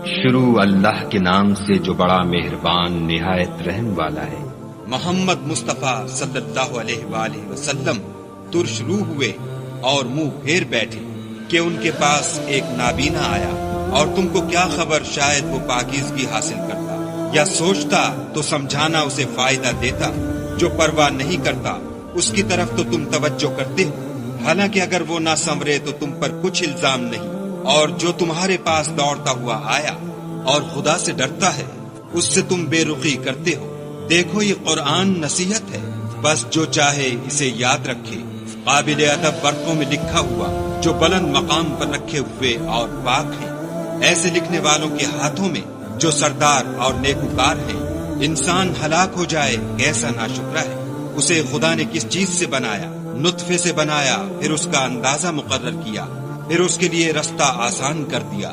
शुरू अल्लाह के नाम से जो बड़ा मेहरबान निहायत रहम वाला है। मोहम्मद मुस्तफा सल्लल्लाहु अलैहि वसल्लम तुरशरू हुए और मुंह फेर बैठे कि उनके पास एक नाबीना आया और तुमको क्या खबर, शायद वो पाकीज़गी हासिल करता या सोचता तो समझाना उसे फायदा देता। जो परवाह नहीं करता उसकी तरफ तो तुम तवज्जो करते हो, हालांकि अगर वो ना संवरे तो तुम पर कुछ इल्जाम नहीं। और जो तुम्हारे पास दौड़ता हुआ आया और खुदा से डरता है उससे तुम बेरुखी करते हो। देखो ये कुरान नसीहत है, बस जो चाहे इसे याद रखे। काबिल अदब वर्कों में लिखा हुआ जो बुलंद मकाम पर रखे हुए और पाक है, ऐसे लिखने वालों के हाथों में जो सरदार और नेकुकार है। इंसान हलाक हो जाए कैसा नाशुक्रा है। उसे खुदा ने किस चीज से बनाया? नुत्फे से बनाया, फिर उसका अंदाजा मुकर्रर किया, फिर उसके लिए रास्ता आसान कर दिया।